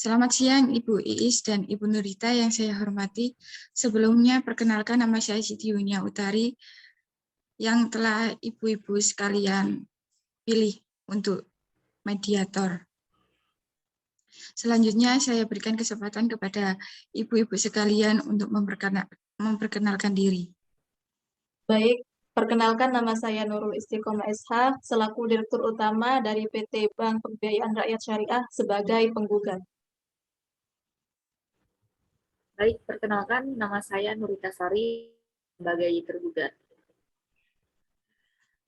Selamat siang Ibu Iis dan Ibu Nurita yang saya hormati. Sebelumnya perkenalkan nama saya Siti Yunia Utari yang telah ibu-ibu sekalian pilih untuk mediator. Selanjutnya saya berikan kesempatan kepada ibu-ibu sekalian untuk memperkenalkan diri. Baik, perkenalkan nama saya Nurul Istiqomah SH, selaku Direktur Utama dari PT Bank Pembiayaan Rakyat Syariah sebagai penggugat. Baik, perkenalkan nama saya Nurita Sari sebagai tergugat.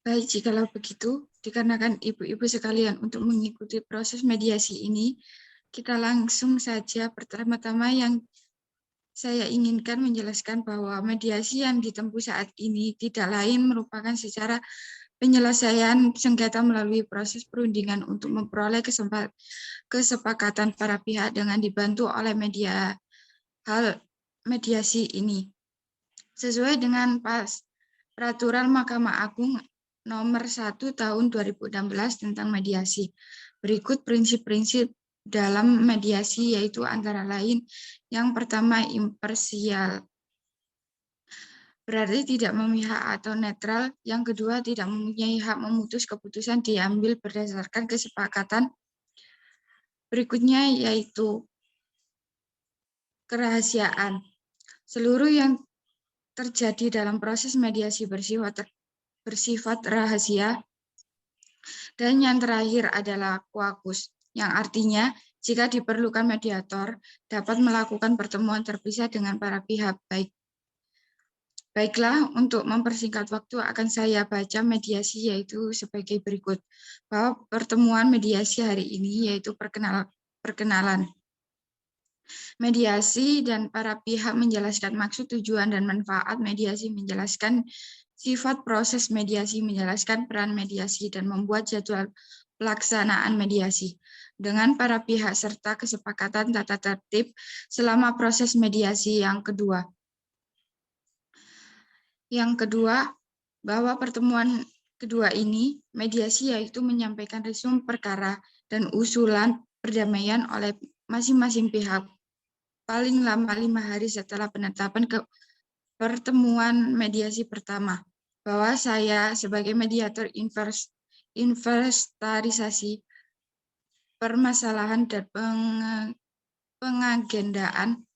Baik, jikalau begitu, dikarenakan ibu-ibu sekalian untuk mengikuti proses mediasi ini, kita langsung saja pertama-tama yang saya inginkan menjelaskan bahwa mediasi yang ditempuh saat ini tidak lain merupakan secara penyelesaian sengketa melalui proses perundingan untuk memperoleh kesepakatan para pihak dengan dibantu oleh mediasi ini. Sesuai dengan Peraturan Mahkamah Agung Nomor 1 Tahun 2016 tentang mediasi. Berikut prinsip-prinsip dalam mediasi, yaitu antara lain yang pertama imparsial, berarti tidak memihak atau netral. Yang kedua, tidak mempunyai hak memutus keputusan diambil berdasarkan kesepakatan. Berikutnya yaitu kerahasiaan. Seluruh yang terjadi dalam proses mediasi bersifat rahasia. Dan yang terakhir adalah quacus, yang artinya jika diperlukan mediator dapat melakukan pertemuan terpisah dengan para pihak. Baiklah, untuk mempersingkat waktu akan saya baca mediasi, yaitu sebagai berikut. Bahwa pertemuan mediasi hari ini yaitu perkenalan. Mediasi dan para pihak menjelaskan maksud, tujuan, dan manfaat mediasi, menjelaskan sifat proses mediasi, menjelaskan peran mediasi, dan membuat jadwal pelaksanaan mediasi dengan para pihak serta kesepakatan tata tertib selama proses mediasi. Yang kedua, bahwa pertemuan kedua ini mediasi yaitu menyampaikan resum perkara dan usulan perdamaian oleh masing-masing pihak paling lama 5 hari setelah penetapan pertemuan mediasi pertama, bahwa saya sebagai mediator inventarisasi permasalahan dan pengagendaan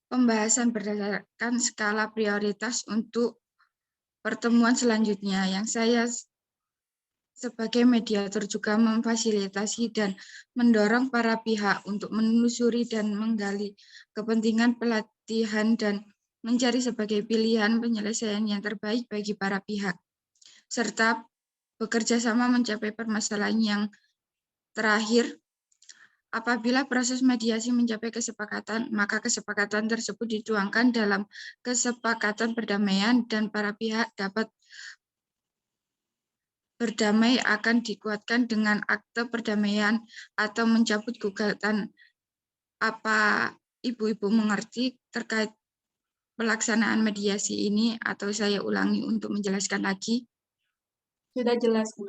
pembahasan berdasarkan skala prioritas untuk pertemuan selanjutnya, yang saya sebagai mediator juga memfasilitasi dan mendorong para pihak untuk menelusuri dan menggali kepentingan pelatihan dan mencari sebagai pilihan penyelesaian yang terbaik bagi para pihak, serta bekerja sama mencapai permasalahan yang terakhir. Apabila proses mediasi mencapai kesepakatan, maka kesepakatan tersebut dituangkan dalam kesepakatan perdamaian dan para pihak dapat berdamai akan dikuatkan dengan akte perdamaian atau mencabut gugatan. Apa ibu-ibu mengerti terkait pelaksanaan mediasi ini, atau saya ulangi untuk menjelaskan lagi? Sudah jelas, Bu.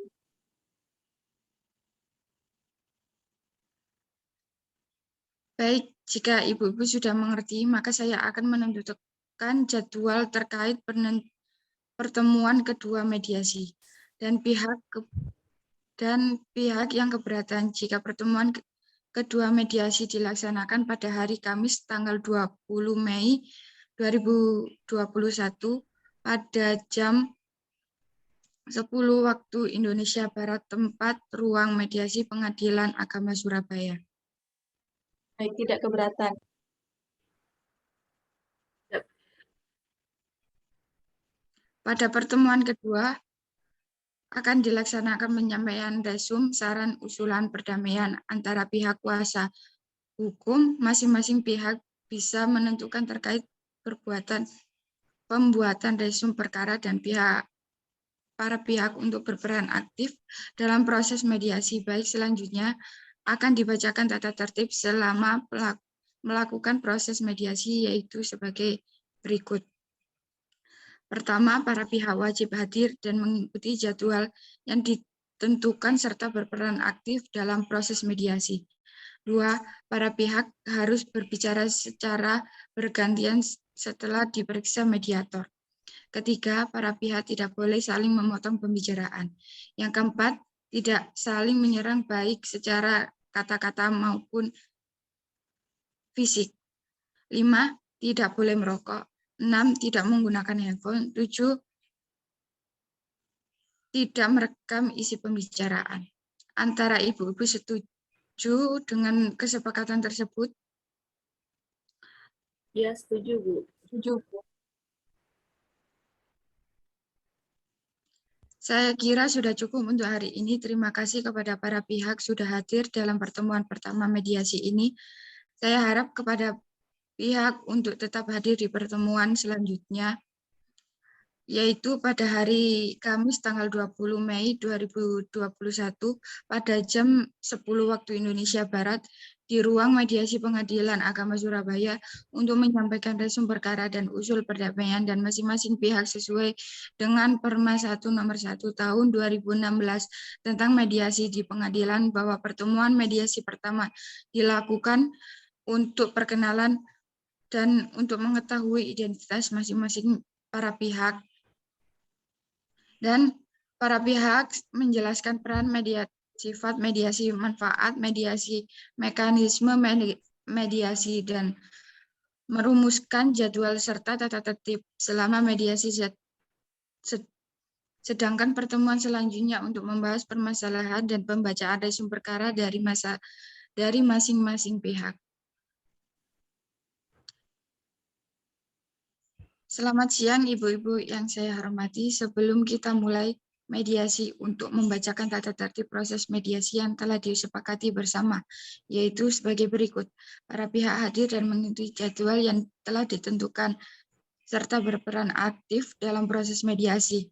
Baik, jika ibu-ibu sudah mengerti, maka saya akan menentukan jadwal terkait pertemuan kedua mediasi dan pihak yang keberatan jika pertemuan kedua mediasi dilaksanakan pada hari Kamis tanggal 20 Mei 2021 pada jam 10 waktu Indonesia Barat, tempat ruang mediasi Pengadilan Agama Surabaya. Baik, tidak keberatan. Pada pertemuan kedua akan dilaksanakan penyampaian resum saran usulan perdamaian antara pihak kuasa hukum. Masing-masing pihak bisa menentukan terkait pembuatan resum perkara dan para pihak untuk berperan aktif dalam proses mediasi. Baik, selanjutnya akan dibacakan tata tertib selama melakukan proses mediasi, yaitu sebagai berikut. Pertama, para pihak wajib hadir dan mengikuti jadwal yang ditentukan serta berperan aktif dalam proses mediasi. 2. Para pihak harus berbicara secara bergantian setelah diperiksa mediator. Ketiga, para pihak tidak boleh saling memotong pembicaraan. Yang keempat, tidak saling menyerang baik secara kata-kata maupun fisik. 5. Tidak boleh merokok. 6. Tidak menggunakan handphone. 7. Tidak merekam isi pembicaraan. Antara ibu-ibu setuju dengan kesepakatan tersebut? Ya, setuju, Bu. Setuju, Bu. Saya kira sudah cukup untuk hari ini. Terima kasih kepada para pihak sudah hadir dalam pertemuan pertama mediasi ini. Saya harap kepada pihak untuk tetap hadir di pertemuan selanjutnya, yaitu pada hari Kamis tanggal 20 Mei 2021 pada jam 10 waktu Indonesia Barat di ruang mediasi Pengadilan Agama Surabaya untuk menyampaikan resum perkara dan usul perdamaian dan masing-masing pihak sesuai dengan Perma 1 nomor 1 tahun 2016 tentang mediasi di pengadilan, bahwa pertemuan mediasi pertama dilakukan untuk perkenalan dan untuk mengetahui identitas masing-masing para pihak, dan para pihak menjelaskan peran sifat mediasi, manfaat mediasi, mekanisme mediasi, dan merumuskan jadwal serta tata tertib selama mediasi. Sedangkan pertemuan selanjutnya untuk membahas permasalahan dan pembacaan resum perkara dari masing-masing pihak. Selamat siang Ibu-ibu yang saya hormati. Sebelum kita mulai mediasi, untuk membacakan tata tertib proses mediasi yang telah disepakati bersama, yaitu sebagai berikut. Para pihak hadir dan mengikuti jadwal yang telah ditentukan serta berperan aktif dalam proses mediasi.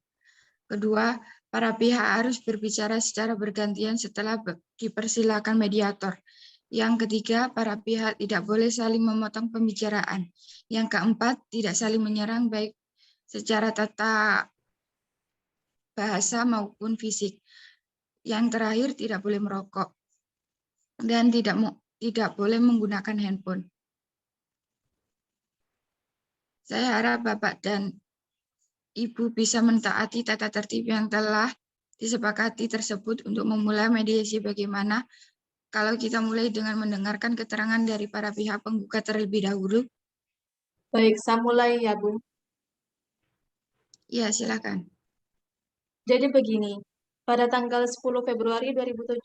Kedua, para pihak harus berbicara secara bergantian setelah dipersilakan mediator. Yang ketiga, para pihak tidak boleh saling memotong pembicaraan. Yang keempat, tidak saling menyerang baik secara tata bahasa maupun fisik. Yang terakhir, tidak boleh merokok dan tidak boleh menggunakan handphone. Saya harap Bapak dan Ibu bisa mentaati tata tertib yang telah disepakati tersebut untuk memulai mediasi. Bagaimana kalau kita mulai dengan mendengarkan keterangan dari para pihak penggugat terlebih dahulu? Baik, saya mulai ya, Bu. Ya, silakan. Jadi begini, pada tanggal 10 Februari 2017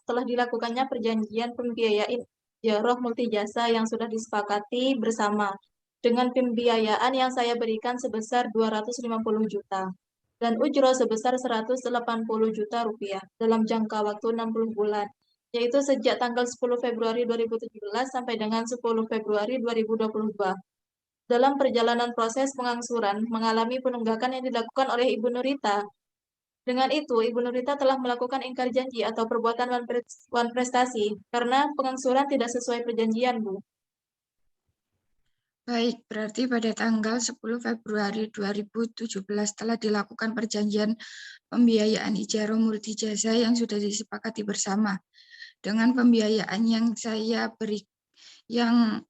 telah dilakukannya perjanjian pembiayaan ijarah multijasa yang sudah disepakati bersama dengan pembiayaan yang saya berikan sebesar 250 juta dan ujroh sebesar 180 juta rupiah dalam jangka waktu 60 bulan, yaitu sejak tanggal 10 Februari 2017 sampai dengan 10 Februari 2022. Dalam perjalanan proses pengangsuran mengalami penunggakan yang dilakukan oleh Ibu Nurita. Dengan itu, Ibu Nurita telah melakukan ingkar janji atau perbuatan wan prestasi karena pengangsuran tidak sesuai perjanjian, Bu. Baik, berarti pada tanggal 10 Februari 2017 telah dilakukan perjanjian pembiayaan ijarah multijasa yang sudah disepakati bersama. Dengan pembiayaan yang yang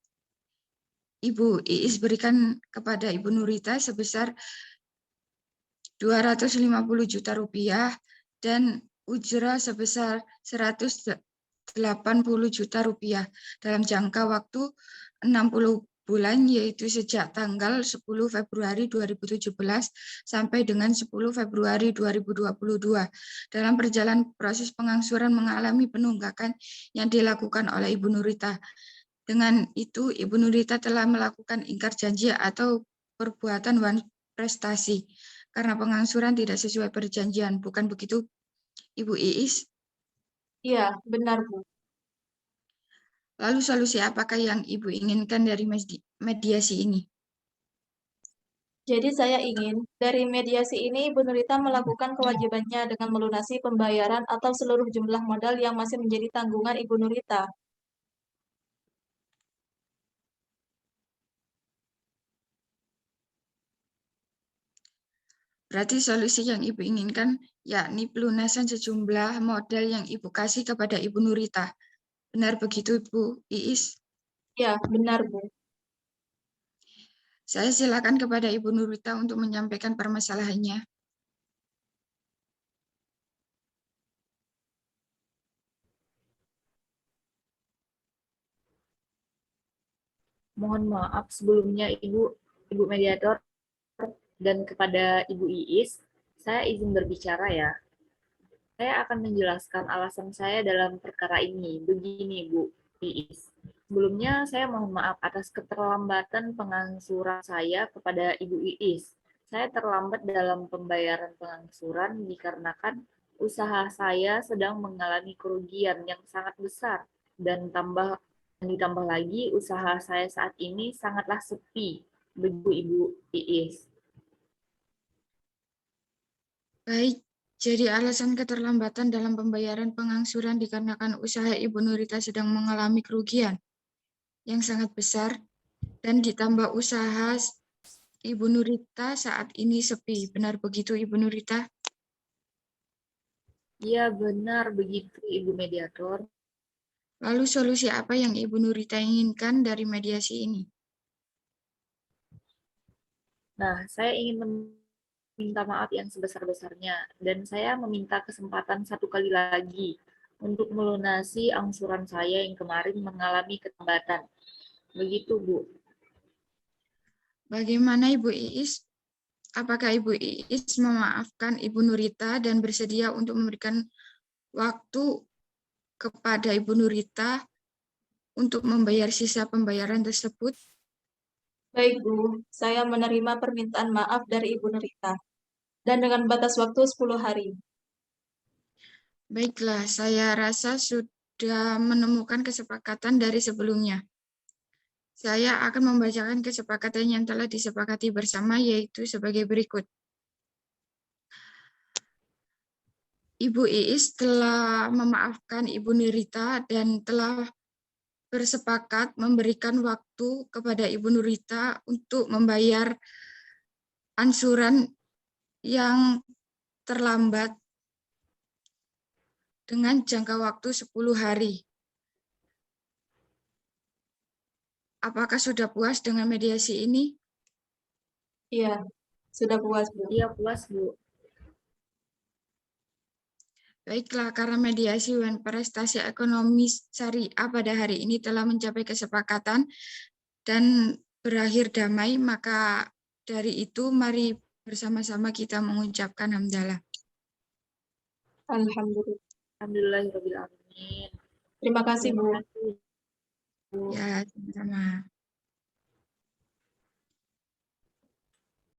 Ibu Iis berikan kepada Ibu Nurita sebesar 250 juta rupiah dan ujrah sebesar 180 juta rupiah dalam jangka waktu 60 bulan, yaitu sejak tanggal 10 Februari 2017 sampai dengan 10 Februari 2022. Dalam perjalanan proses pengangsuran mengalami penunggakan yang dilakukan oleh Ibu Nurita. Dengan itu, Ibu Nurita telah melakukan ingkar janji atau perbuatan wan prestasi karena pengangsuran tidak sesuai perjanjian. Bukan begitu, Ibu Iis? Iya, benar, Bu. Lalu solusi apakah yang Ibu inginkan dari mediasi ini? Jadi saya ingin dari mediasi ini Ibu Nurita melakukan kewajibannya dengan melunasi pembayaran atau seluruh jumlah modal yang masih menjadi tanggungan Ibu Nurita. Berarti solusi yang Ibu inginkan yakni pelunasan sejumlah modal yang Ibu kasih kepada Ibu Nurita. Benar begitu, Ibu Iis? Ya, benar, Bu. Saya silakan kepada Ibu Nurita untuk menyampaikan permasalahannya. Mohon maaf sebelumnya Ibu Mediator dan kepada Ibu Iis, saya izin berbicara ya. Saya akan menjelaskan alasan saya dalam perkara ini. Begini, Bu Iis. Sebelumnya, saya mohon maaf atas keterlambatan pengangsuran saya kepada Ibu Iis. Saya terlambat dalam pembayaran pengangsuran dikarenakan usaha saya sedang mengalami kerugian yang sangat besar dan ditambah lagi usaha saya saat ini sangatlah sepi. Begitu Ibu Iis. Baik, jadi alasan keterlambatan dalam pembayaran pengangsuran dikarenakan usaha Ibu Nurita sedang mengalami kerugian yang sangat besar dan ditambah usaha Ibu Nurita saat ini sepi. Benar begitu, Ibu Nurita? Iya, benar begitu Ibu Mediator. Lalu solusi apa yang Ibu Nurita inginkan dari mediasi ini? Nah, saya ingin meminta maaf yang sebesar-besarnya, dan saya meminta kesempatan satu kali lagi untuk melunasi angsuran saya yang kemarin mengalami keterlambatan. Begitu, Bu. Bagaimana Ibu Iis? Apakah Ibu Iis memaafkan Ibu Nurita dan bersedia untuk memberikan waktu kepada Ibu Nurita untuk membayar sisa pembayaran tersebut? Baik, Bu. Saya menerima permintaan maaf dari Ibu Nurita. Dan dengan batas waktu 10 hari. Baiklah, saya rasa sudah menemukan kesepakatan dari sebelumnya. Saya akan membacakan kesepakatan yang telah disepakati bersama, yaitu sebagai berikut. Ibu Iis telah memaafkan Ibu Nurita dan telah bersepakat memberikan waktu kepada Ibu Nurita untuk membayar ansuran yang terlambat dengan jangka waktu 10 hari. Apakah sudah puas dengan mediasi ini? Iya, sudah puas, Bu. Iya, puas, Bu. Baiklah, karena mediasi dan prestasi ekonomi syariah pada hari ini telah mencapai kesepakatan dan berakhir damai, maka dari itu mari bersama-sama kita mengucapkan hamdalah. Alhamdulillah. Alhamdulillahirrahmanirrahim. Terima kasih, Terima Bu. kasih, Bu. Ya, sama-sama.